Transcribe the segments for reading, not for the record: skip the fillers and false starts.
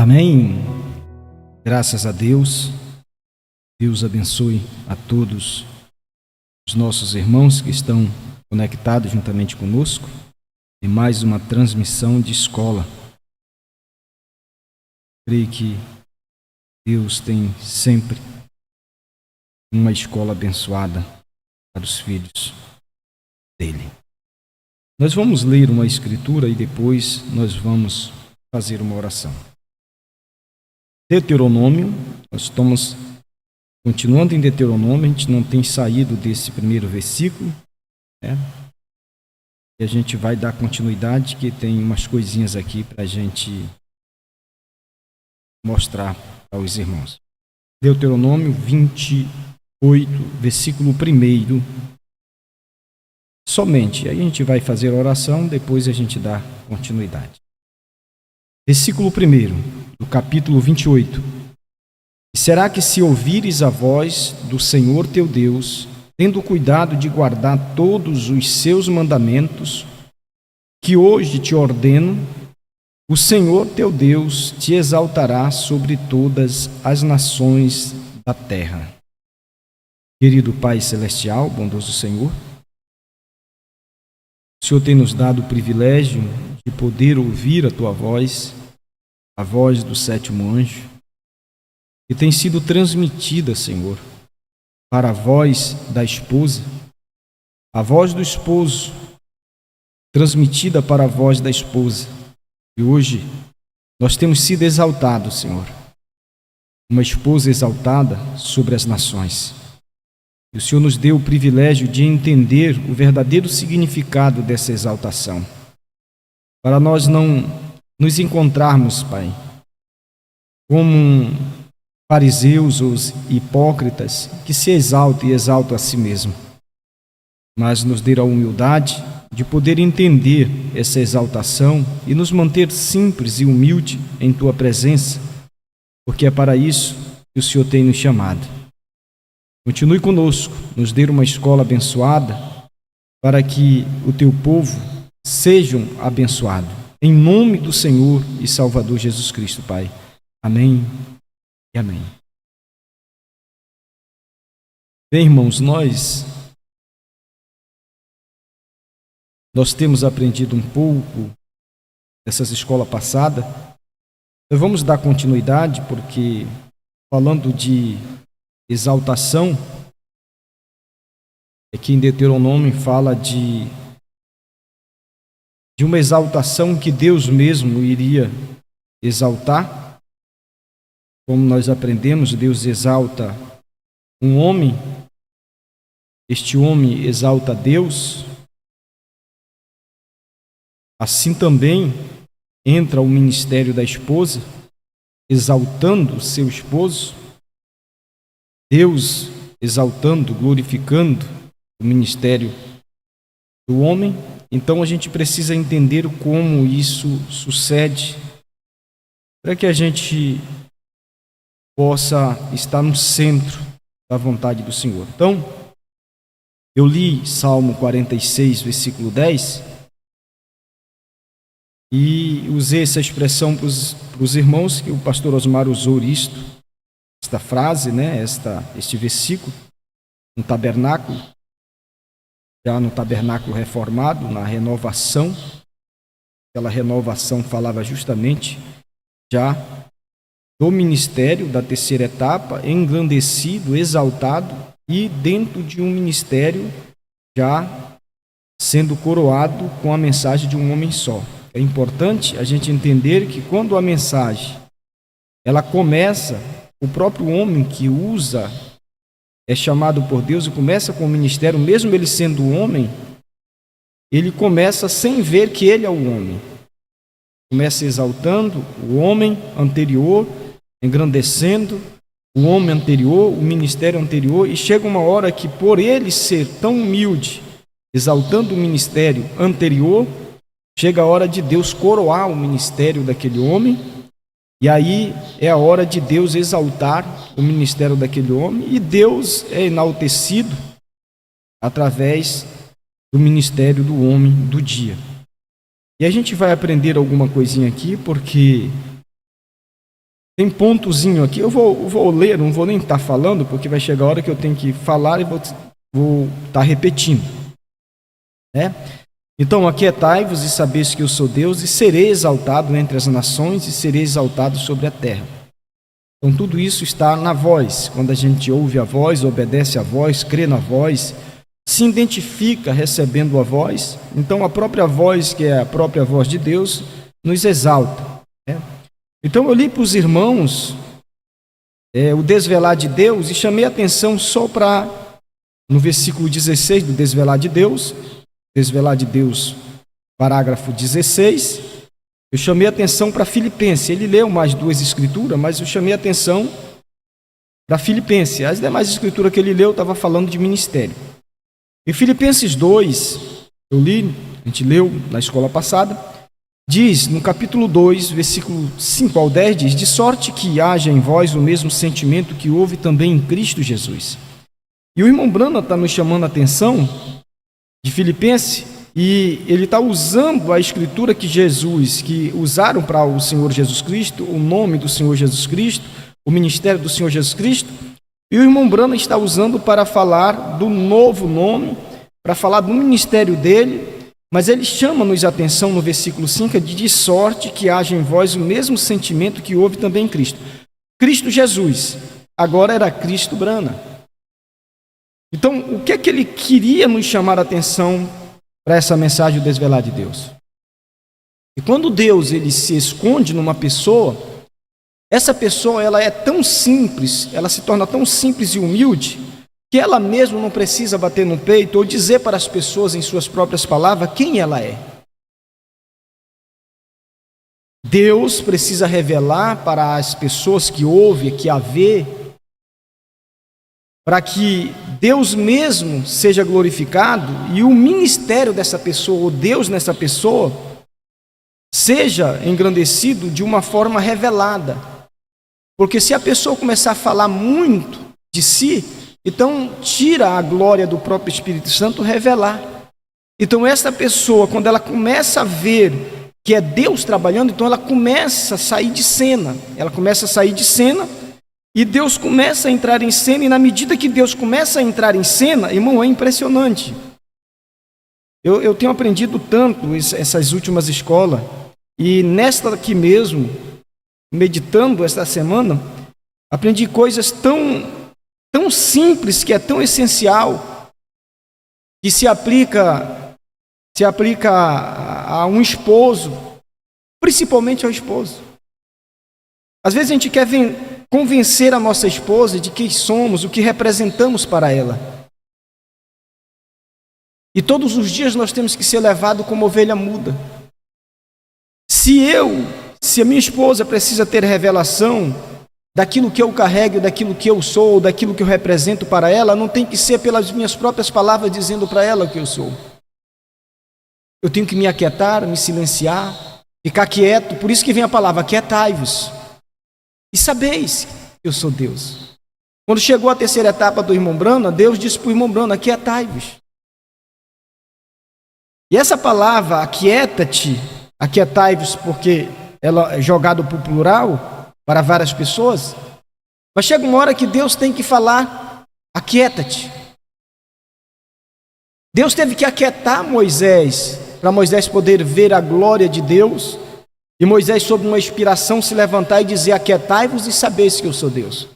Amém. Graças a Deus. Deus abençoe a todos os nossos irmãos que estão conectados juntamente conosco em mais uma transmissão de escola. Creio que Deus tem sempre uma escola abençoada para os filhos dele. Nós vamos ler uma escritura e depois nós vamos fazer uma oração. Deuteronômio, nós estamos continuando em Deuteronômio, a gente não tem saído desse primeiro versículo, né? E a gente vai dar continuidade, que tem umas coisinhas aqui para a gente mostrar aos irmãos. Deuteronômio 28, versículo 1. Somente, aí a gente vai fazer a oração, depois a gente dá continuidade. Versículo 1 do capítulo 28. E será que se ouvires a voz do Senhor teu Deus, tendo cuidado de guardar todos os seus mandamentos, que hoje te ordeno, o Senhor teu Deus te exaltará sobre todas as nações da terra. Querido Pai Celestial, bondoso Senhor, o Senhor tem nos dado o privilégio de poder ouvir a Tua voz, a voz do sétimo anjo, que tem sido transmitida, Senhor, para a voz da esposa, a voz do esposo, transmitida para a voz da esposa. E hoje nós temos sido exaltados, Senhor, uma esposa exaltada sobre as nações. E o Senhor nos deu o privilégio de entender o verdadeiro significado dessa exaltação, para nós não nos encontrarmos, Pai, como fariseus ou hipócritas que se exaltam e exaltam a si mesmo, mas nos dê a humildade de poder entender essa exaltação e nos manter simples e humildes em Tua presença, porque é para isso que o Senhor tem nos chamado. Continue conosco, nos dê uma escola abençoada, para que o Teu povo sejam abençoados. Em nome do Senhor e Salvador Jesus Cristo, Pai. Amém e amém. Bem, irmãos, nós temos aprendido um pouco dessas escolas passadas. Nós vamos dar continuidade, porque falando de exaltação, aqui em Deuteronômio fala de uma exaltação que Deus mesmo iria exaltar. Como nós aprendemos, Deus exalta um homem, este homem exalta Deus. Assim também entra o ministério da esposa, exaltando seu esposo, Deus exaltando, glorificando o ministério do homem. Então a gente precisa entender como isso sucede, para que a gente possa estar no centro da vontade do Senhor. Então, eu li Salmo 46, versículo 10, e usei essa expressão para os irmãos, que o pastor Osmar usou esta frase, né, este versículo, no tabernáculo, já no tabernáculo reformado, na renovação. Aquela renovação falava justamente já do ministério da terceira etapa, engrandecido, exaltado, e dentro de um ministério já sendo coroado com a mensagem de um homem só. É importante a gente entender que quando a mensagem ela começa, o próprio homem que usa é chamado por Deus e começa com o ministério, mesmo ele sendo homem, ele começa sem ver que ele é o homem. Começa exaltando o homem anterior, engrandecendo o homem anterior, o ministério anterior, e chega uma hora que, por ele ser tão humilde, exaltando o ministério anterior, chega a hora de Deus coroar o ministério daquele homem. E aí é a hora de Deus exaltar o ministério daquele homem, e Deus é enaltecido através do ministério do homem do dia. E a gente vai aprender alguma coisinha aqui, porque tem pontozinho aqui, eu vou ler, não vou nem estar falando, porque vai chegar a hora que eu tenho que falar e vou estar repetindo, né? Então, aquietai-vos e sabeis que eu sou Deus, e serei exaltado entre as nações, e serei exaltado sobre a terra. Então, tudo isso está na voz. Quando a gente ouve a voz, obedece a voz, crê na voz, se identifica recebendo a voz, então a própria voz, que é a própria voz de Deus, nos exalta, né? Então eu li para os irmãos o desvelar de Deus e chamei a atenção só para, no versículo 16 do desvelar de Deus, parágrafo 16, eu chamei a atenção para Filipenses. Ele leu mais duas escrituras, mas eu chamei a atenção para Filipenses. As demais escrituras que ele leu estava falando de ministério. Em Filipenses 2, eu li, a gente leu na escola passada, diz, no capítulo 2, versículo 5 ao 10, diz: de sorte que haja em vós o mesmo sentimento que houve também em Cristo Jesus. E o irmão Branham está nos chamando a atenção de Filipenses, e ele está usando a escritura que usaram para o Senhor Jesus Cristo, o nome do Senhor Jesus Cristo, o ministério do Senhor Jesus Cristo, e o irmão Branham está usando para falar do novo nome, para falar do ministério dele. Mas ele chama-nos a atenção no versículo 5, de sorte que haja em vós o mesmo sentimento que houve também em Cristo. Cristo Jesus, agora era Cristo Branham. Então, o que é que ele queria nos chamar a atenção para essa mensagem do desvelar de Deus? E quando Deus ele se esconde numa pessoa, essa pessoa ela é tão simples, ela se torna tão simples e humilde, que ela mesma não precisa bater no peito ou dizer para as pessoas em suas próprias palavras quem ela é. Deus precisa revelar para as pessoas que ouvem, que a vê, para que Deus mesmo seja glorificado e o ministério dessa pessoa, ou Deus nessa pessoa, seja engrandecido de uma forma revelada. Porque se a pessoa começar a falar muito de si, então tira a glória do próprio Espírito Santo revelar. Então essa pessoa, quando ela começa a ver que é Deus trabalhando, então ela começa a sair de cena. E Deus começa a entrar em cena, e na medida que Deus começa a entrar em cena, irmão, é impressionante. Eu tenho aprendido tanto essas últimas escolas, e nesta aqui mesmo, meditando esta semana, aprendi coisas tão simples, que é tão essencial, que se aplica a um esposo, principalmente ao esposo. Às vezes a gente quer convencer a nossa esposa de quem somos, o que representamos para ela. E todos os dias nós temos que ser levados como ovelha muda. Se a minha esposa precisa ter revelação daquilo que eu carrego, daquilo que eu sou, daquilo que eu represento para ela, não tem que ser pelas minhas próprias palavras dizendo para ela o que eu sou. Eu tenho que me aquietar, me silenciar, ficar quieto. Por isso que vem a palavra: aquietai-vos e sabeis que eu sou Deus. Quando chegou a terceira etapa do irmão Branham, Deus disse para o irmão Branham: aquietai-vos. E essa palavra, aquieta-te, aquietai-vos, porque ela é jogada para o plural, para várias pessoas, mas chega uma hora que Deus tem que falar: aquieta-te. Deus teve que aquietar Moisés, para Moisés poder ver a glória de Deus, e Moisés, sob uma inspiração, se levantar e dizer: aquietai-vos e sabeis que eu sou Deus.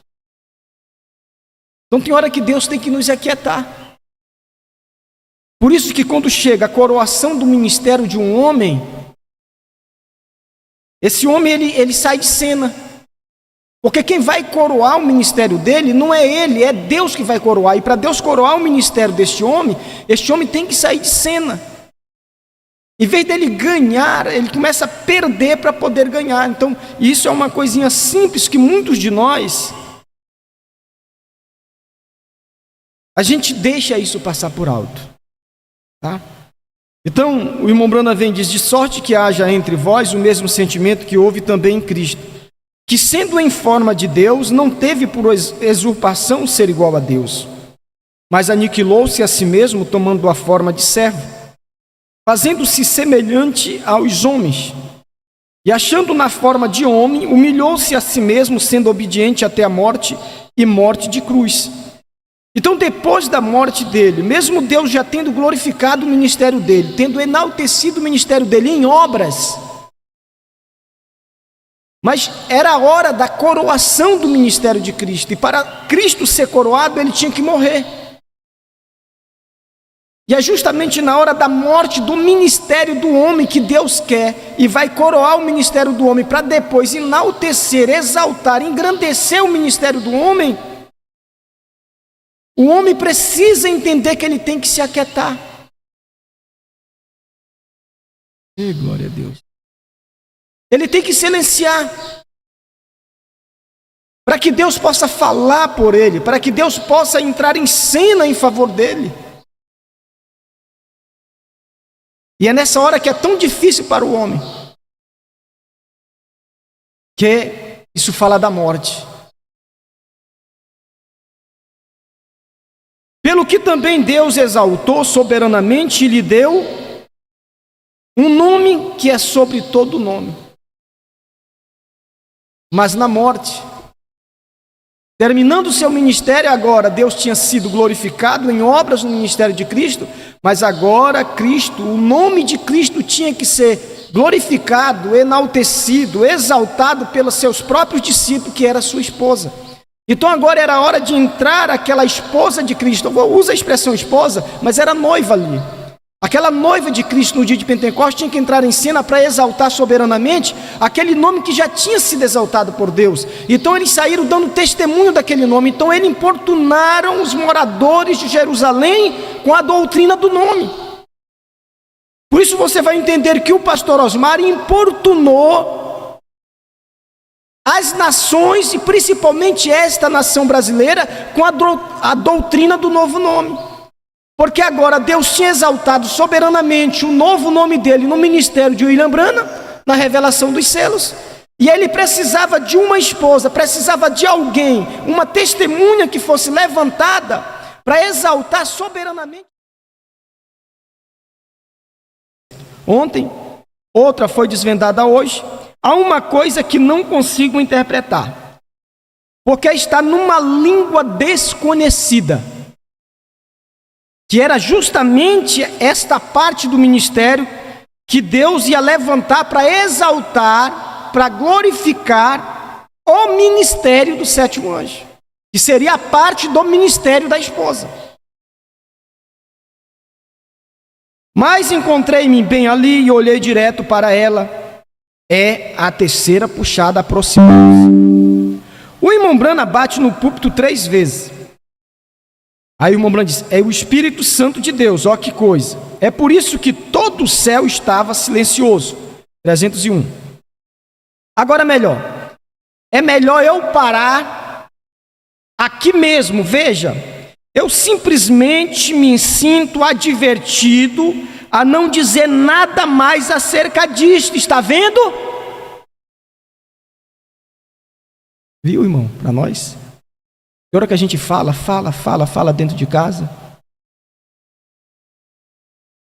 Então tem hora que Deus tem que nos aquietar. Por isso que quando chega a coroação do ministério de um homem, esse homem ele sai de cena. Porque quem vai coroar o ministério dele não é ele, é Deus que vai coroar. E para Deus coroar o ministério deste homem, este homem tem que sair de cena. Em vez dele ganhar, ele começa a perder para poder ganhar. Então, isso é uma coisinha simples que muitos de nós, a gente deixa isso passar por alto. Tá? Então, o irmão Branham vem e diz: de sorte que haja entre vós o mesmo sentimento que houve também em Cristo, que sendo em forma de Deus, não teve por usurpação ser igual a Deus, mas aniquilou-se a si mesmo, tomando a forma de servo, fazendo-se semelhante aos homens, e achando na forma de homem, humilhou-se a si mesmo, sendo obediente até a morte e morte de cruz. Então, depois da morte dele, mesmo Deus já tendo glorificado o ministério dele, tendo enaltecido o ministério dele em obras, mas era a hora da coroação do ministério de Cristo, e para Cristo ser coroado, ele tinha que morrer. E é justamente na hora da morte do ministério do homem que Deus quer e vai coroar o ministério do homem para depois enaltecer, exaltar, engrandecer o ministério do homem. O homem precisa entender que ele tem que se aquietar. Glória a Deus. Ele tem que silenciar, para que Deus possa falar por ele, para que Deus possa entrar em cena em favor dele. E é nessa hora que é tão difícil para o homem, que isso fala da morte. Pelo que também Deus exaltou soberanamente e lhe deu um nome que é sobre todo nome. Mas na morte, terminando o seu ministério agora, Deus tinha sido glorificado em obras no ministério de Cristo, mas agora Cristo, o nome de Cristo tinha que ser glorificado, enaltecido, exaltado pelos seus próprios discípulos, que era sua esposa. Então agora era a hora de entrar aquela esposa de Cristo. Eu uso a expressão esposa, mas era noiva ali. Aquela noiva de Cristo no dia de Pentecostes tinha que entrar em cena para exaltar soberanamente aquele nome que já tinha sido exaltado por Deus. Então eles saíram dando testemunho daquele nome. Então eles importunaram os moradores de Jerusalém com a doutrina do nome. Por isso você vai entender que o pastor Osmar importunou as nações, e principalmente esta nação brasileira, com a doutrina do novo nome. Porque agora Deus tinha exaltado soberanamente o novo nome dele no ministério de William Branham, na revelação dos selos. E ele precisava de uma esposa, precisava de alguém, uma testemunha que fosse levantada para exaltar soberanamente. Ontem, outra foi desvendada hoje. Há uma coisa que não consigo interpretar, porque está numa língua desconhecida, que era justamente esta parte do ministério que Deus ia levantar para exaltar, para glorificar o ministério do sétimo anjo, que seria a parte do ministério da esposa. Mas encontrei-me bem ali e olhei direto para ela. É a terceira puxada aproximando-se. O irmão Branham bate no púlpito 3 vezes. Aí o irmão Branham diz: é o Espírito Santo de Deus, ó que coisa. É por isso que todo o céu estava silencioso. 301. Agora é melhor eu parar aqui mesmo, veja. Eu simplesmente me sinto advertido a não dizer nada mais acerca disto. Está vendo? Viu, irmão, para nós? Que hora que a gente fala dentro de casa,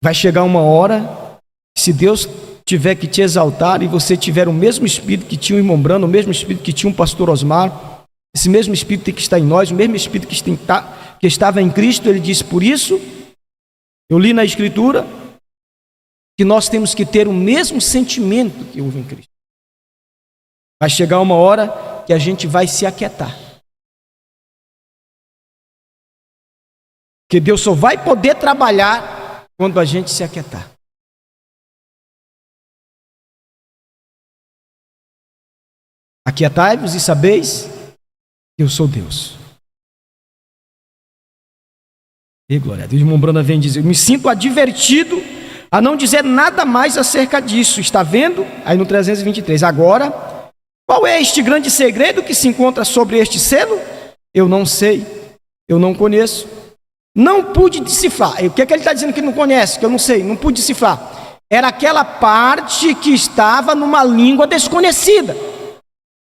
vai chegar uma hora, se Deus tiver que te exaltar e você tiver o mesmo espírito que tinha o irmão Branham, o mesmo espírito que tinha o pastor Osmar, esse mesmo espírito tem que estar em nós, o mesmo espírito que estava em Cristo. Ele diz: por isso, eu li na Escritura, que nós temos que ter o mesmo sentimento que houve em Cristo. Vai chegar uma hora que a gente vai se aquietar. Porque Deus só vai poder trabalhar quando a gente se aquietar. Aquietai-vos e sabeis que eu sou Deus. E glória a Deus. O irmão Branham vem dizer: eu me sinto advertido a não dizer nada mais acerca disso. Está vendo? Aí no 323. Agora, qual é este grande segredo que se encontra sobre este selo? Eu não sei, eu não conheço. Não pude decifrar. O que é que ele está dizendo que não conhece? Que eu não sei, não pude decifrar. Era aquela parte que estava numa língua desconhecida,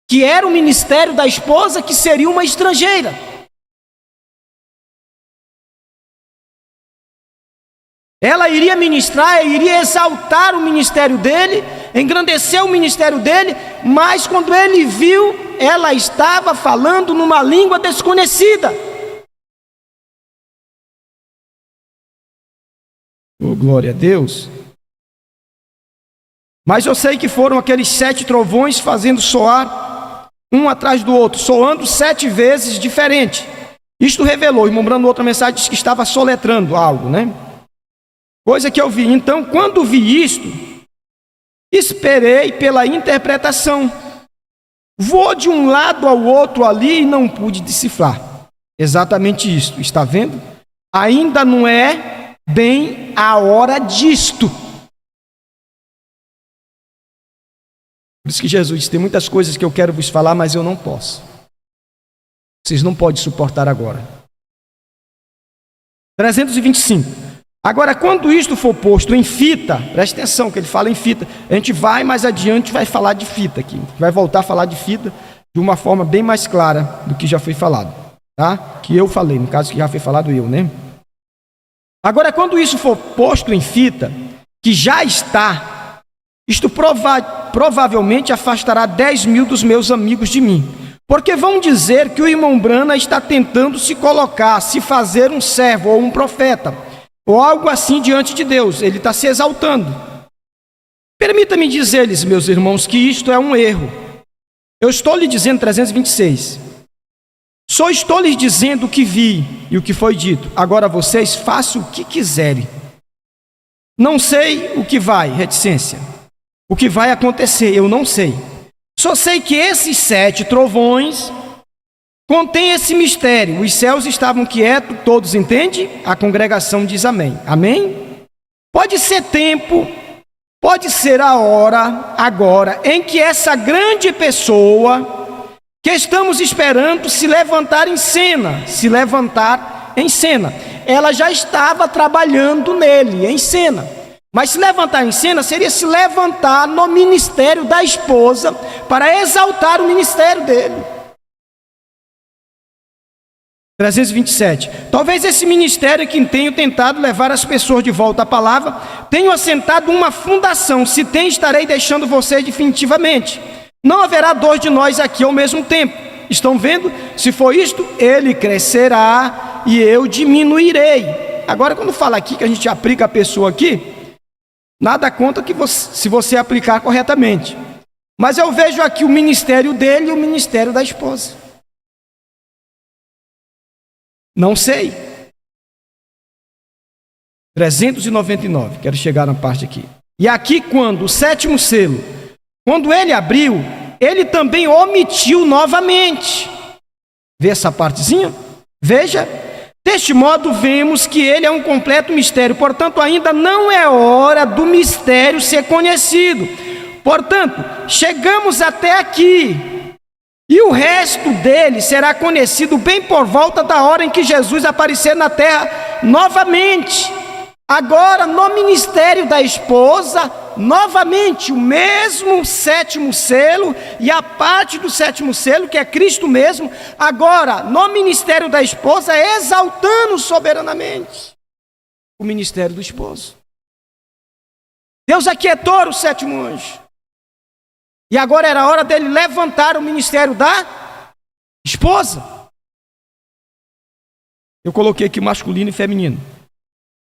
que era o ministério da esposa, que seria uma estrangeira. Ela iria ministrar, iria exaltar o ministério dele, engrandeceu o ministério dele, mas quando ele viu, ela estava falando numa língua desconhecida. Oh, glória a Deus. Mas eu sei que foram aqueles 7 trovões fazendo soar um atrás do outro, soando 7 vezes diferente. Isto revelou, e lembrando outra mensagem, disse que estava soletrando algo, né? Coisa que eu vi. Então, quando vi isto, esperei pela interpretação. Vou de um lado ao outro ali e não pude decifrar. Exatamente isto, está vendo? Ainda não é bem a hora disto. Por isso que Jesus disse, tem muitas coisas que eu quero vos falar, mas eu não posso. Vocês não podem suportar agora. 325. Agora, quando isto for posto em fita, preste atenção que ele fala em fita. A gente vai mais adiante, vai falar de fita aqui. Vai voltar a falar de fita de uma forma bem mais clara do que já foi falado. Tá? Que eu falei, no caso que já foi falado eu, né? Agora, quando isso for posto em fita, que já está, isto provavelmente afastará 10.000 dos meus amigos de mim. Porque vão dizer que o irmão Branham está tentando se colocar, se fazer um servo ou um profeta, ou algo assim diante de Deus. Ele está se exaltando. Permita-me dizer-lhes, meus irmãos, que isto é um erro. Eu estou lhe dizendo, 326, só estou lhes dizendo o que vi e o que foi dito. Agora vocês façam o que quiserem. Não sei o que vai, reticência. O que vai acontecer, eu não sei. Só sei que esses 7 trovões contêm esse mistério. Os céus estavam quietos, todos entendem? A congregação diz amém. Amém? Pode ser tempo, pode ser a hora, agora, em que essa grande pessoa que estamos esperando se levantar em cena. Ela já estava trabalhando nele, em cena. Mas se levantar em cena seria se levantar no ministério da esposa para exaltar o ministério dele. 327. Talvez esse ministério que tenho tentado levar as pessoas de volta à palavra tenha assentado uma fundação. Se tem, estarei deixando vocês definitivamente. Não haverá 2 de nós aqui ao mesmo tempo. Estão vendo? Se for isto, ele crescerá e eu diminuirei. Agora, quando fala aqui que a gente aplica a pessoa aqui, nada contra que se você aplicar corretamente. Mas eu vejo aqui o ministério dele e o ministério da esposa. Não sei. 399, quero chegar na parte aqui. E aqui quando o 7º selo, quando ele abriu, ele também omitiu novamente. Vê essa partezinha? Veja. Deste modo, vemos que ele é um completo mistério. Portanto, ainda não é hora do mistério ser conhecido. Portanto, chegamos até aqui. E o resto dele será conhecido bem por volta da hora em que Jesus aparecer na terra novamente. Agora, no ministério da esposa, novamente, o mesmo 7º selo e a parte do 7º selo, que é Cristo mesmo, agora, no ministério da esposa, exaltando soberanamente o ministério do esposo. Deus aquietou o 7º anjo. E agora era a hora dele levantar o ministério da esposa. Eu coloquei aqui masculino e feminino.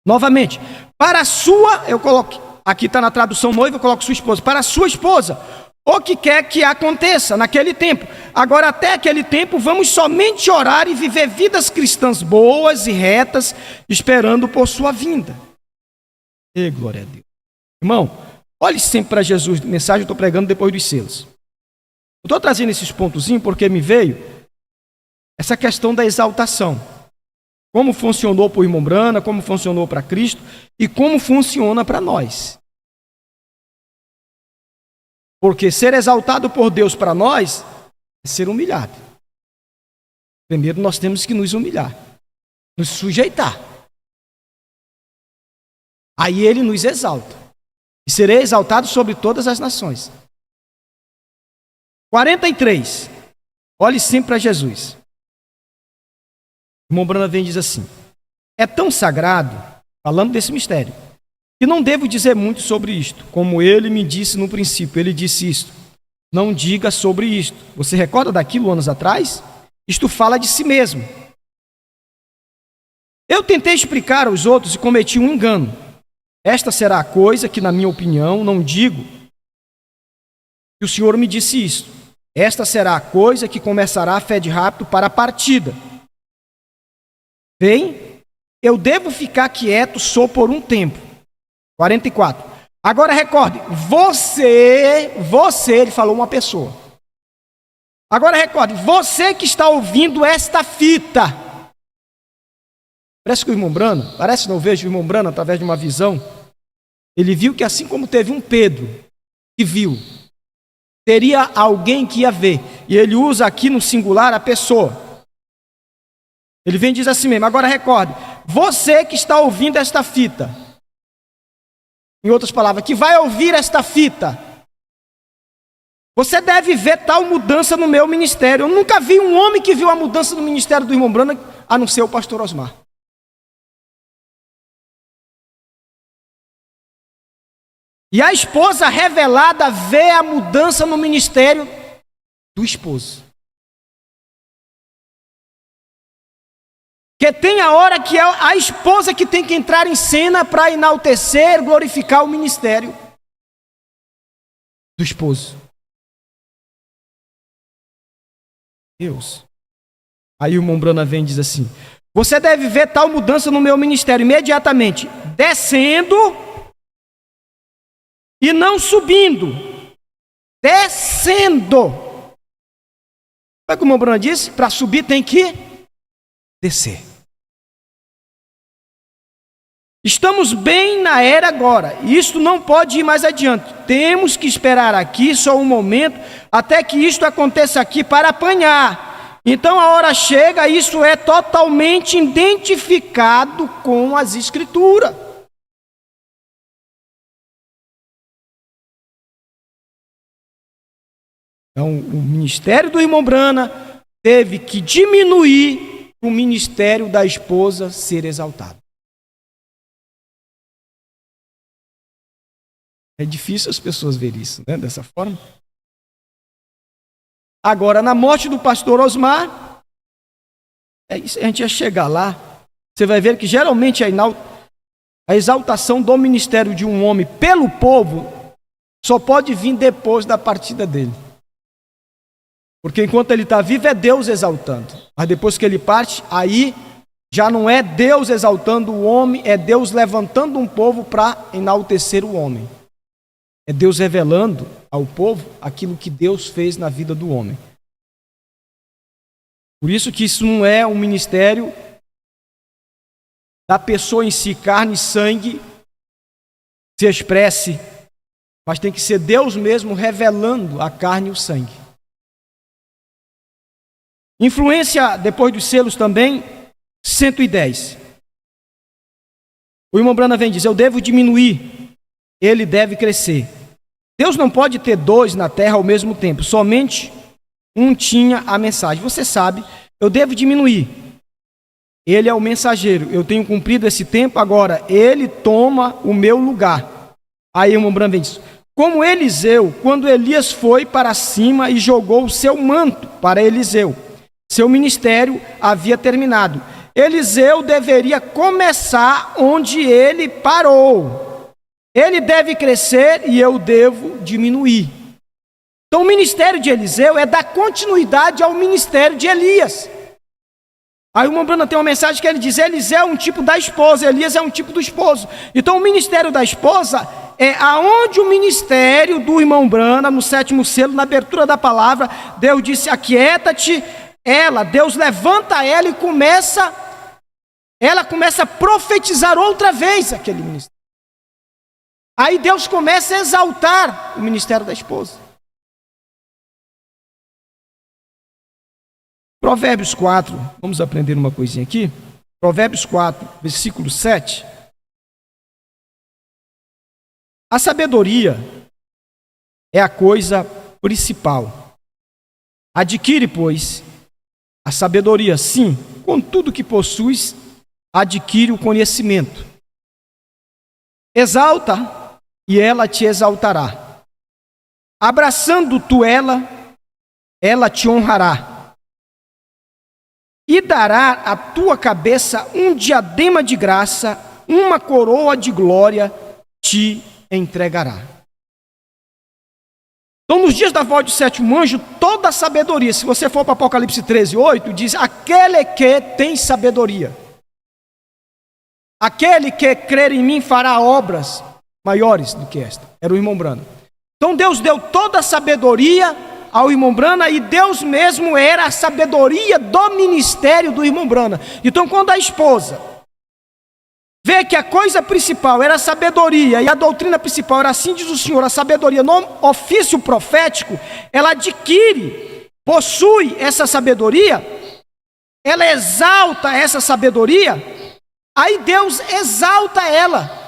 Novamente, para a sua, eu coloquei, aqui está na tradução noiva, eu coloco sua esposa, para a sua esposa, o que quer que aconteça naquele tempo. Agora, até aquele tempo, vamos somente orar e viver vidas cristãs boas e retas, esperando por sua vinda. E glória a Deus. Irmão, olhe sempre para Jesus, mensagem eu estou pregando depois dos selos. Eu estou trazendo esses pontozinhos porque me veio essa questão da exaltação. Como funcionou para o irmão Branham, como funcionou para Cristo e como funciona para nós. Porque ser exaltado por Deus para nós é ser humilhado. Primeiro nós temos que nos humilhar, nos sujeitar. Aí ele nos exalta. E serei exaltado sobre todas as nações. 43. Olhe sempre para Jesus. O irmão Branham vem e diz assim: é tão sagrado, falando desse mistério, E não devo dizer muito sobre isto, como ele me disse no princípio. Ele disse isto: não diga sobre isto. Você recorda daquilo anos atrás? Isto fala de si mesmo. Eu tentei explicar aos outros e cometi um engano. Esta será a coisa que, na minha opinião, não digo que o Senhor me disse isto. Esta será a coisa que começará a fé de rápido para a partida. Bem, eu devo ficar quieto só por um tempo. 44. Agora recorde, você, ele falou uma pessoa. Agora recorde, você que está ouvindo esta fita. Parece que o irmão Brana, parece não vejo o irmão Brana através de uma visão. Ele viu que assim como teve um Pedro que viu, teria alguém que ia ver. E ele usa aqui no singular a pessoa. Ele vem e diz assim mesmo. Agora recorde, você que está ouvindo esta fita. Em outras palavras, que vai ouvir esta fita. Você deve ver tal mudança no meu ministério. Eu nunca vi um homem que viu a mudança no ministério do irmão Brana, a não ser o pastor Osmar. E a esposa revelada vê a mudança no ministério do esposo. Porque tem a hora que é a esposa que tem que entrar em cena para enaltecer, glorificar o ministério do esposo. Deus. Aí o irmão Brana vem e diz assim: você deve ver tal mudança no meu ministério imediatamente, descendo e não subindo. Descendo. Como é que o irmão Brana disse? Para subir tem que descer. Estamos bem na era agora. Isto não pode ir mais adiante. Temos que esperar aqui só um momento até que isto aconteça aqui para apanhar. Então a hora chega, isso é totalmente identificado com as Escrituras. Então o ministério do irmão Brana teve que diminuir para o ministério da esposa ser exaltado. É difícil as pessoas verem isso, né? Dessa forma. Agora, na morte do pastor Osmar, a gente ia chegar lá, você vai ver que geralmente a exaltação do ministério de um homem pelo povo só pode vir depois da partida dele. Porque enquanto ele está vivo é Deus exaltando. Mas depois que ele parte, aí já não é Deus exaltando o homem, é Deus levantando um povo para enaltecer o homem. É Deus revelando ao povo aquilo que Deus fez na vida do homem. Por isso que isso não é um ministério da pessoa em si, carne e sangue, se expresse, mas tem que ser Deus mesmo revelando a carne e o sangue. Influência, depois dos selos também, 110. O irmão Brana vem dizer: eu devo diminuir, ele deve crescer. Deus não pode ter dois na terra ao mesmo tempo, somente um tinha a mensagem. Você sabe, eu devo diminuir. Ele é o mensageiro, eu tenho cumprido esse tempo, agora ele toma o meu lugar. Aí o irmão Brana vem dizer: como Eliseu, quando Elias foi para cima e jogou o seu manto para Eliseu, seu ministério havia terminado. Eliseu deveria começar onde ele parou. Ele deve crescer e eu devo diminuir. Então o ministério de Eliseu é dar continuidade ao ministério de Elias. Aí o irmão Brana tem uma mensagem que ele diz: Eliseu é um tipo da esposa, Elias é um tipo do esposo. Então o ministério da esposa é aonde o ministério do irmão Brana, no 7º selo, na abertura da palavra, Deus disse: aquieta-te. Deus levanta ela e ela começa a profetizar outra vez aquele ministério. Aí Deus começa a exaltar o ministério da esposa. Provérbios 4, vamos aprender uma coisinha aqui. Provérbios 4, versículo 7. A sabedoria é a coisa principal. Adquire, pois, a sabedoria, sim, com tudo que possuis, adquire o conhecimento. Exalta, e ela te exaltará. Abraçando tu ela te honrará. E dará à tua cabeça um diadema de graça, uma coroa de glória te entregará. Então, nos dias da voz do sétimo anjo, toda a sabedoria, se você for para Apocalipse 13:8, diz: aquele que tem sabedoria, aquele que crer em mim fará obras maiores do que esta. Era o irmão Brana. Então, Deus deu toda a sabedoria ao irmão Brana, e Deus mesmo era a sabedoria do ministério do irmão Brana. Então, quando a esposa vê que a coisa principal era a sabedoria, e a doutrina principal era, assim diz o Senhor, a sabedoria no ofício profético, ela adquire, possui essa sabedoria, ela exalta essa sabedoria, aí Deus exalta ela.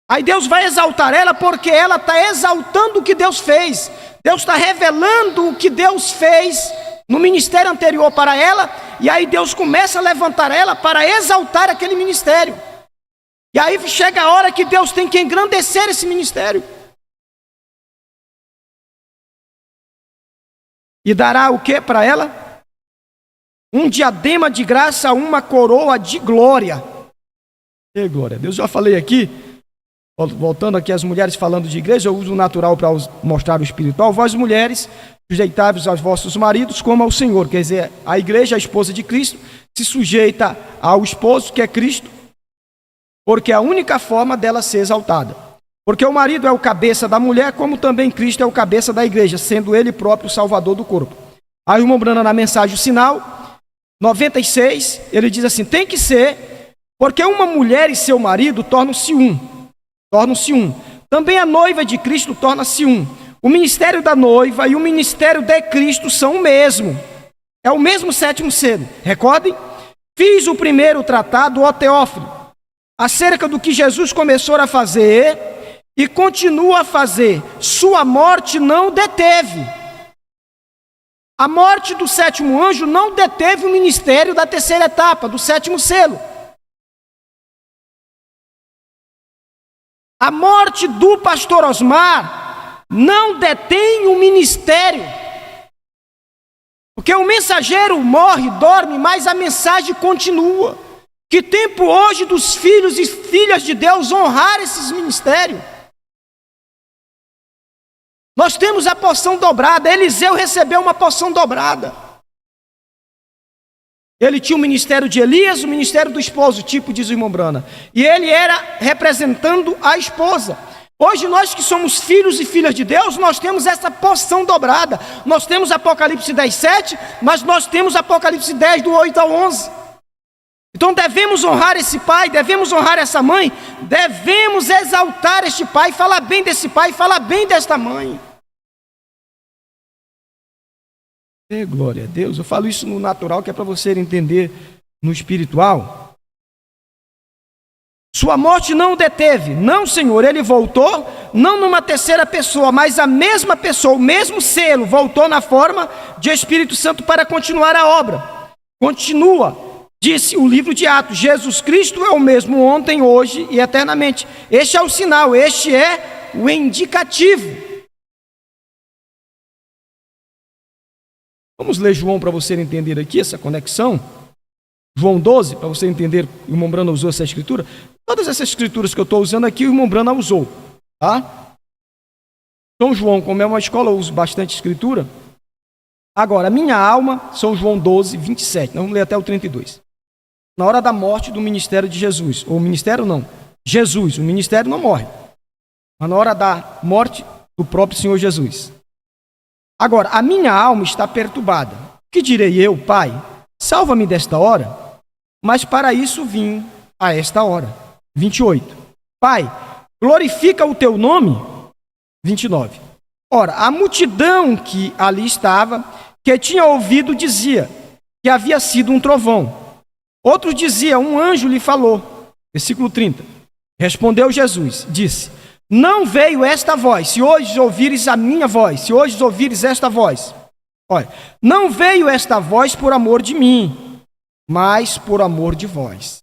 Aí Deus vai exaltar ela porque ela está exaltando o que Deus fez. Deus está revelando o que Deus fez no ministério anterior para ela, e aí Deus começa a levantar ela para exaltar aquele ministério. E aí chega a hora que Deus tem que engrandecer esse ministério. E dará o que para ela? Um diadema de graça, uma coroa de glória. E glória a Deus. Já falei aqui, voltando aqui às mulheres falando de igreja, eu uso o natural para mostrar o espiritual. Vós mulheres, sujeitáveis aos vossos maridos como ao Senhor. Quer dizer, a igreja, a esposa de Cristo, se sujeita ao esposo, que é Cristo, porque é a única forma dela ser exaltada. Porque o marido é o cabeça da mulher, como também Cristo é o cabeça da igreja, sendo ele próprio o salvador do corpo. Aí o irmão Brana, na mensagem o sinal 96, ele diz assim: tem que ser, porque uma mulher e seu marido tornam-se um. Também a noiva de Cristo torna-se um. O ministério da noiva e o ministério de Cristo são o mesmo. É o mesmo sétimo selo. Recordem? Fiz o primeiro tratado, ó Teófilo, acerca do que Jesus começou a fazer e continua a fazer. Sua morte não deteve. A morte do sétimo anjo não deteve o ministério da terceira etapa, do sétimo selo. A morte do pastor Osmar não detém o ministério. Porque o mensageiro morre, dorme, mas a mensagem continua. Que tempo hoje dos filhos e filhas de Deus honrar esses ministérios. Nós temos a porção dobrada. Eliseu recebeu uma porção dobrada. Ele tinha o ministério de Elias, o ministério do esposo, tipo diz o irmão Brana. E ele era representando a esposa. Hoje nós que somos filhos e filhas de Deus, nós temos essa porção dobrada. Nós temos Apocalipse 10:7, mas nós temos Apocalipse 10, do 8 ao 11. Então devemos honrar esse pai, devemos honrar essa mãe, devemos exaltar este pai, falar bem desse pai, falar bem desta mãe. Glória a Deus. Eu falo isso no natural, que é para você entender no espiritual. Sua morte não o deteve. Não, Senhor, ele voltou, não numa terceira pessoa, mas a mesma pessoa, o mesmo selo, voltou na forma de Espírito Santo para continuar a obra. Continua, disse o livro de Atos: Jesus Cristo é o mesmo ontem, hoje e eternamente. Este é o sinal, este é o indicativo. Vamos ler João para você entender aqui essa conexão. João 12, para você entender, o irmão Brana usou essa escritura. Todas essas escrituras que eu estou usando aqui, o irmão Brana usou. Tá? São João, como é uma escola, eu uso bastante escritura. Agora, minha alma, São João 12, 27. Nós vamos ler até o 32. Na hora da morte do ministério de Jesus. Ou ministério não. Jesus, o ministério não morre. Mas na hora da morte do próprio Senhor Jesus. Agora, a minha alma está perturbada. Que direi eu, Pai? Salva-me desta hora. Mas para isso vim a esta hora. 28. Pai, glorifica o teu nome. 29. Ora, a multidão que ali estava, que tinha ouvido, dizia que havia sido um trovão. Outros diziam, um anjo lhe falou. Versículo 30. Respondeu Jesus, disse: não veio esta voz, se hoje ouvires a minha voz, se hoje ouvires esta voz. Olha, não veio esta voz por amor de mim, mas por amor de vós.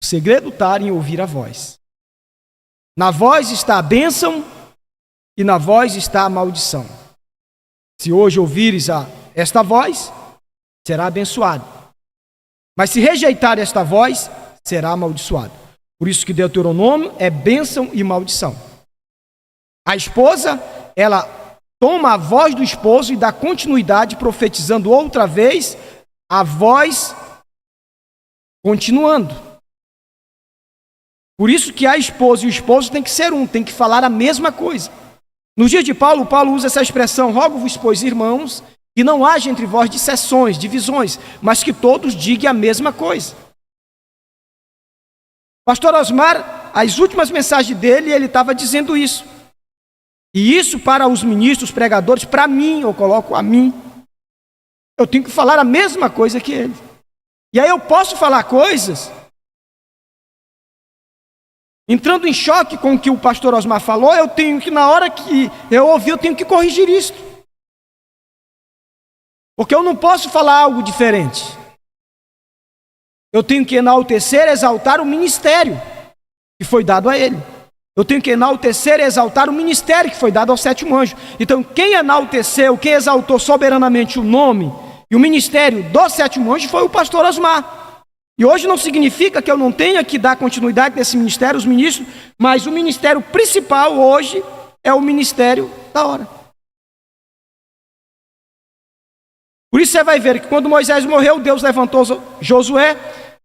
O segredo está em ouvir a voz. Na voz está a bênção e na voz está a maldição. Se hoje ouvires esta voz, será abençoado. Mas se rejeitar esta voz, será amaldiçoado. Por isso que Deuteronômio é bênção e maldição. A esposa, ela toma a voz do esposo e dá continuidade, profetizando outra vez a voz continuando. Por isso que a esposa e o esposo tem que ser um, tem que falar a mesma coisa. Nos dias de Paulo, Paulo usa essa expressão: rogo-vos, pois, irmãos, que não haja entre vós dissensões, divisões, mas que todos digam a mesma coisa. Pastor Osmar, as últimas mensagens dele, ele estava dizendo isso. E isso para os ministros, pregadores, para mim, eu coloco a mim, eu tenho que falar a mesma coisa que ele. E aí eu posso falar coisas entrando em choque com o que o pastor Osmar falou, eu tenho que, na hora que eu ouvir, eu tenho que corrigir isso. Porque eu não posso falar algo diferente. Eu tenho que enaltecer, exaltar o ministério que foi dado a ele. Eu tenho que enaltecer e exaltar o ministério que foi dado ao sétimo anjo. Então, quem enalteceu, quem exaltou soberanamente o nome e o ministério do sétimo anjo foi o pastor Osmar. E hoje não significa que eu não tenha que dar continuidade nesse ministério, os ministros, mas o ministério principal hoje é o ministério da hora. Por isso você vai ver que quando Moisés morreu, Deus levantou Josué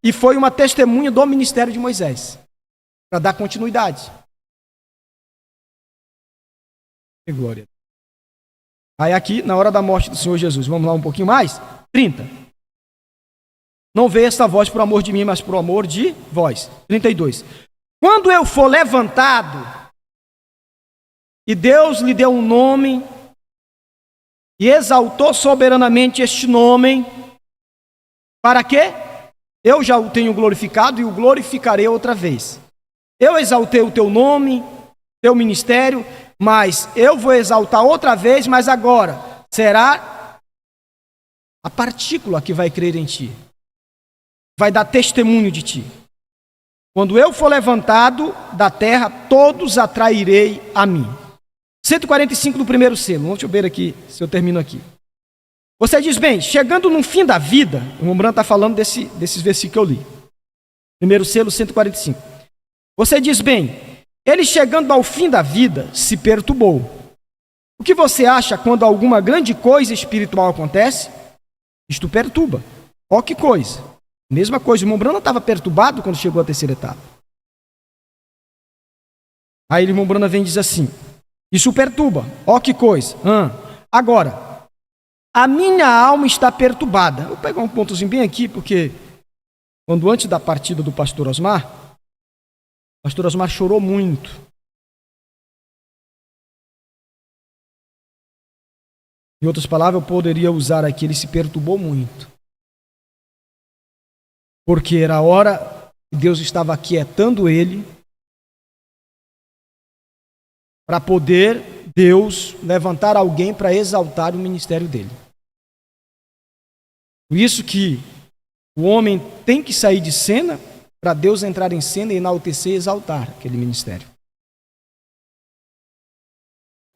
e foi uma testemunha do ministério de Moisés, para dar continuidade. Que glória. Aí aqui, na hora da morte do Senhor Jesus, vamos lá um pouquinho mais? 30. Não veio esta voz por amor de mim, mas por amor de vós. 32. Quando eu for levantado, e Deus lhe deu um nome, e exaltou soberanamente este nome, para quê? Eu já o tenho glorificado e o glorificarei outra vez. Eu exaltei o teu nome, teu ministério, mas eu vou exaltar outra vez, mas agora será a partícula que vai crer em ti. Vai dar testemunho de ti. Quando eu for levantado da terra, todos atrairei a mim. 145 do primeiro selo. Deixa eu ver aqui, se eu termino aqui. Você diz, bem, chegando no fim da vida, o irmão Branco está falando desses versículos que eu li. Primeiro selo, 145. Você diz, bem, ele chegando ao fim da vida, se perturbou. O que você acha quando alguma grande coisa espiritual acontece? Isto perturba. Ó que coisa. Mesma coisa, o irmão Branco estava perturbado quando chegou à terceira etapa. Aí o irmão Branco vem e diz assim, isso perturba. Ó que coisa. Agora, a minha alma está perturbada. Vou pegar um pontozinho bem aqui, porque quando antes da partida do pastor Osmar, o pastor Osmar chorou muito. Em outras palavras, eu poderia usar aqui, ele se perturbou muito. Porque era a hora que Deus estava aquietando ele para poder Deus levantar alguém para exaltar o ministério dele. Por isso que o homem tem que sair de cena para Deus entrar em cena e enaltecer e exaltar aquele ministério.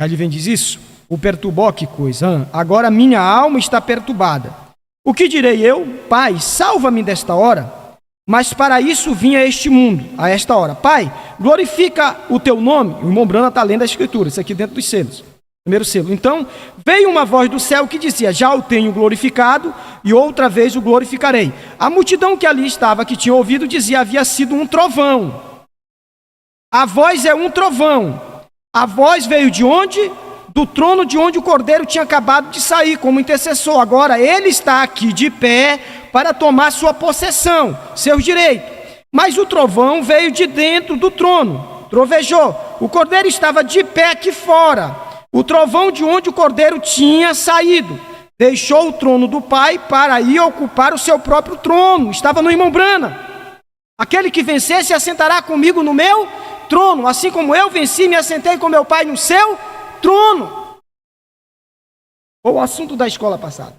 Aí ele vem e diz isso, o perturbou, que coisa. Agora minha alma está perturbada. O que direi eu? Pai, salva-me desta hora. Mas para isso vim a este mundo, a esta hora. Pai, glorifica o teu nome. O irmão Brana está lendo a escritura, isso aqui dentro dos selos. Primeiro selo. Então, veio uma voz do céu que dizia, já o tenho glorificado e outra vez o glorificarei. A multidão que ali estava, que tinha ouvido, dizia, havia sido um trovão. A voz é um trovão. A voz veio de onde? Do trono de onde o cordeiro tinha acabado de sair como intercessor. Agora ele está aqui de pé para tomar sua possessão, seus direitos. Mas o trovão veio de dentro do trono, trovejou. O cordeiro estava de pé aqui fora. O trovão de onde o cordeiro tinha saído. Deixou o trono do Pai para ir ocupar o seu próprio trono. Estava no irmão Brana. Aquele que vencer se assentará comigo no meu trono, assim como eu venci e me assentei com meu Pai no seu trono. Ou o assunto da escola passada.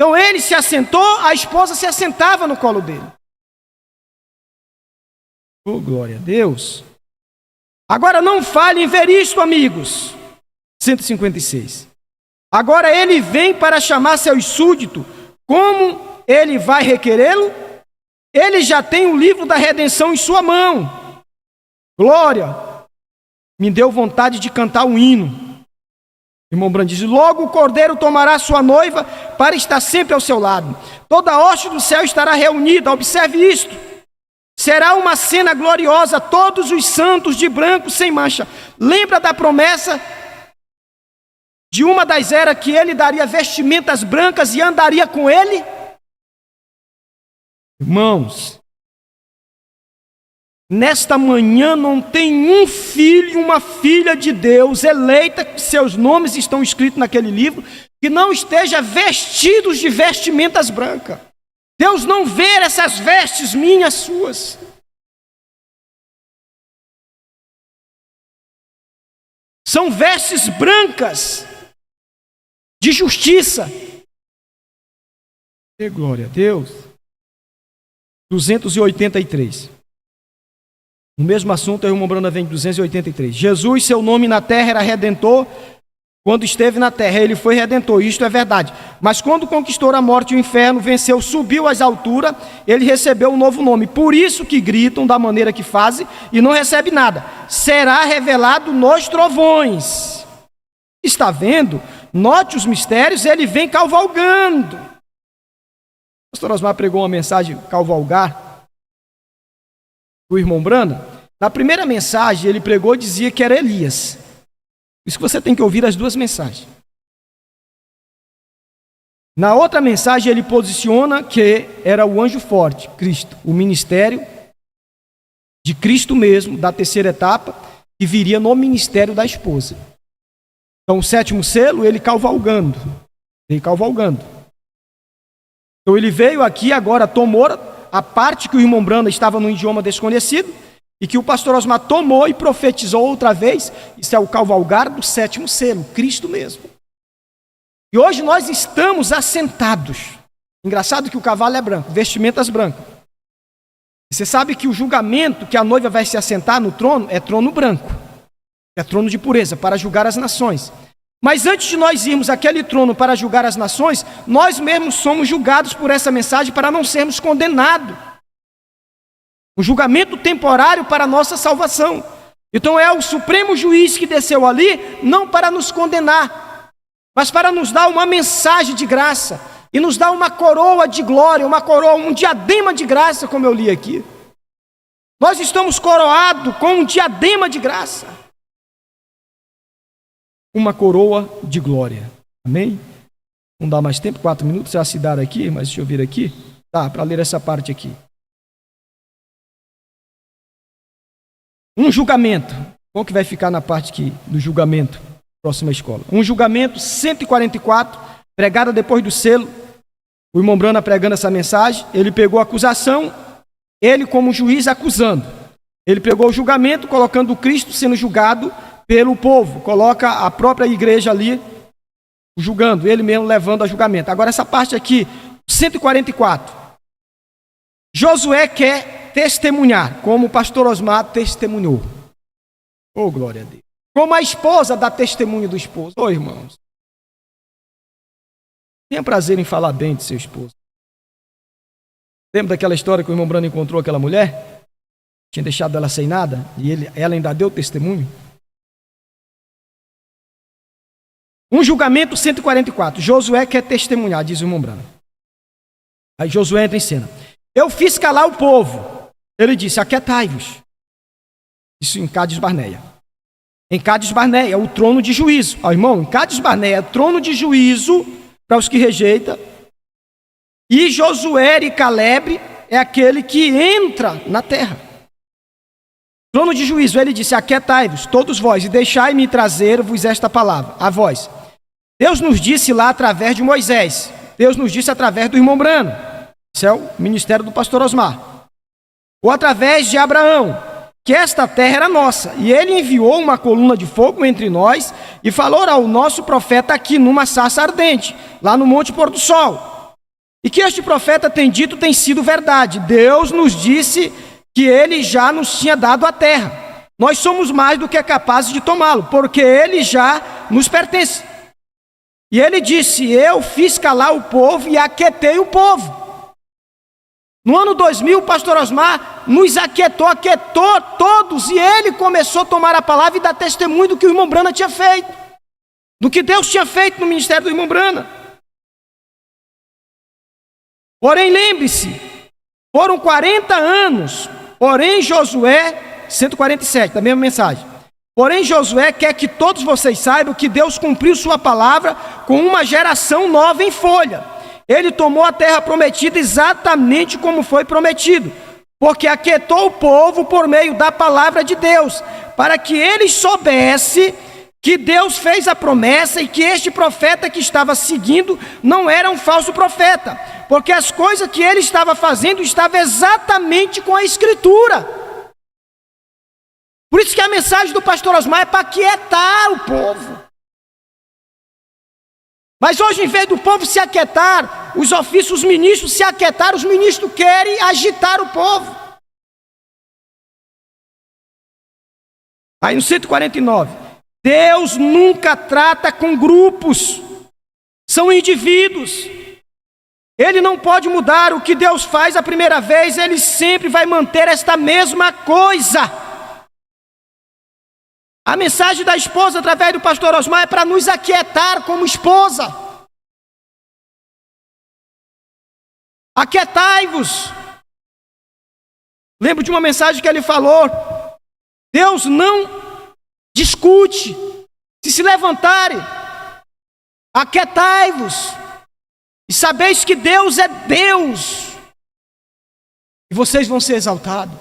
Então ele se assentou, a esposa se assentava no colo dele. Oh, glória a Deus. Agora não falhem em ver isto, amigos. 156. Agora ele vem para chamar seus súditos. Como ele vai requerê-lo? Ele já tem o livro da redenção em sua mão. Glória. Me deu vontade de cantar um hino. Irmão Brando diz: logo o cordeiro tomará sua noiva para estar sempre ao seu lado. Toda a hoste do céu estará reunida. Observe isto. Será uma cena gloriosa, todos os santos de branco sem mancha. Lembra da promessa de uma das eras que ele daria vestimentas brancas e andaria com ele? Irmãos, nesta manhã não tem um filho, uma filha de Deus eleita, que seus nomes estão escritos naquele livro, que não esteja vestidos de vestimentas brancas. Deus não vê essas vestes minhas, suas. São vestes brancas de justiça. E glória a Deus. 283. O mesmo assunto, aí o irmão Brando vem 283. Jesus, seu nome na terra era Redentor. Quando esteve na terra, ele foi Redentor, isto é verdade. Mas quando conquistou a morte e o inferno, venceu, subiu às alturas, ele recebeu um novo nome. Por isso que gritam da maneira que fazem e não recebe nada. Será revelado nos trovões. Está vendo? Note os mistérios, ele vem cavalgando. O pastor Osmar pregou uma mensagem cavalgar. O irmão Brando, na primeira mensagem ele pregou, dizia que era Elias. Por isso que você tem que ouvir as duas mensagens. Na outra mensagem ele posiciona que era o anjo forte, Cristo, o ministério de Cristo mesmo, da terceira etapa, que viria no ministério da esposa. Então o sétimo selo, ele cavalgando. Então ele veio aqui, agora tomou a parte que o irmão Brando estava num idioma desconhecido, e que o pastor Osmar tomou e profetizou outra vez. Isso é o cavalgar do sétimo selo, Cristo mesmo. E hoje nós estamos assentados. Engraçado que o cavalo é branco, vestimentas brancas. Você sabe que o julgamento que a noiva vai se assentar no trono é trono branco. É trono de pureza, para julgar as nações. Mas antes de nós irmos àquele trono para julgar as nações, nós mesmos somos julgados por essa mensagem para não sermos condenados. Um julgamento temporário para a nossa salvação. Então é o supremo juiz que desceu ali, não para nos condenar, mas para nos dar uma mensagem de graça, e nos dar uma coroa de glória, uma coroa, um diadema de graça, como eu li aqui. Nós estamos coroados com um diadema de graça. Uma coroa de glória. Amém? Não dá mais tempo, 4 minutos, já se dar aqui, mas deixa eu ver aqui. Tá, para ler essa parte aqui. Um julgamento. Qual que vai ficar na parte aqui do julgamento? Próxima escola. Um julgamento, 144, pregada depois do selo. O irmão Brana pregando essa mensagem, ele pegou a acusação, ele como juiz acusando. Ele pegou o julgamento, colocando o Cristo sendo julgado pelo povo. Coloca a própria igreja ali, julgando, ele mesmo levando a julgamento. Agora essa parte aqui, 144. Josué quer testemunhar, como o pastor Osmar testemunhou. Oh, glória a Deus. Como a esposa dá testemunho do esposo. Oh, irmãos. Tenha prazer em falar bem de seu esposo. Lembra daquela história que o irmão Brando encontrou aquela mulher? Tinha deixado ela sem nada e ela ainda deu testemunho? Um julgamento, 144. Josué quer testemunhar, diz o irmão Brando. Aí Josué entra em cena. Eu fiz calar o povo. Ele disse, aquietai-vos. Isso em Cádiz Barneia. Em Cádiz Barneia, o trono de juízo. Ó, irmão, em Cádiz Barneia, é trono de juízo para os que rejeitam. E Josué e Caleb é aquele que entra na terra. Trono de juízo, ele disse, aquietai-vos, todos vós, e deixai-me trazer-vos esta palavra, a vós. Deus nos disse lá através de Moisés. Deus nos disse através do irmão Brano. Isso é o ministério do pastor Osmar. Ou através de Abraão, que esta terra era nossa. E ele enviou uma coluna de fogo entre nós e falou ao nosso profeta aqui numa sarça ardente, lá no Monte Pôr do Sol. E que este profeta tem dito tem sido verdade. Deus nos disse que ele já nos tinha dado a terra. Nós somos mais do que capazes de tomá-lo, porque ele já nos pertence. E ele disse: eu fiz calar o povo e aquietei o povo. No ano 2000, o pastor Osmar nos aquietou todos, e ele começou a tomar a palavra e dar testemunho do que o irmão Brana tinha feito, do que Deus tinha feito no ministério do irmão Brana. Porém, lembre-se, foram 40 anos, porém Josué, 147, da mesma mensagem. Porém Josué quer que todos vocês saibam que Deus cumpriu sua palavra com uma geração nova em folha. Ele tomou a terra prometida exatamente como foi prometido, porque aquietou o povo por meio da palavra de Deus, para que eles soubessem que Deus fez a promessa e que este profeta que estava seguindo não era um falso profeta, porque as coisas que ele estava fazendo estavam exatamente com a Escritura. Por isso que a mensagem do pastor Osmar é para aquietar o povo. Mas hoje, em vez do povo se aquietar, os ofícios, os ministros se aquietaram, os ministros querem agitar o povo. Aí no 149, Deus nunca trata com grupos, são indivíduos. Ele não pode mudar o que Deus faz a primeira vez, ele sempre vai manter esta mesma coisa. A mensagem da esposa através do pastor Osmar é para nos aquietar como esposa. Aquietai-vos. Lembro de uma mensagem que ele falou: Deus não discute. Se levantarem, aquietai-vos e sabeis que Deus é Deus, e vocês vão ser exaltados,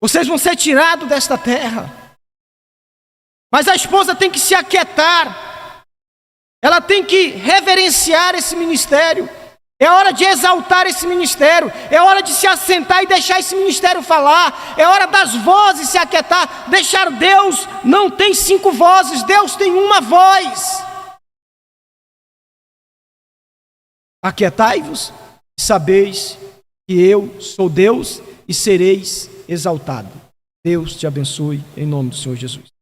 vocês vão ser tirados desta terra. Mas a esposa tem que se aquietar, ela tem que reverenciar esse ministério. É hora de exaltar esse ministério, é hora de se assentar e deixar esse ministério falar, é hora das vozes se aquietar, deixar Deus não tem 5 vozes, Deus tem uma voz. Aquietai-vos e sabeis que eu sou Deus e sereis exaltado. Deus te abençoe em nome do Senhor Jesus.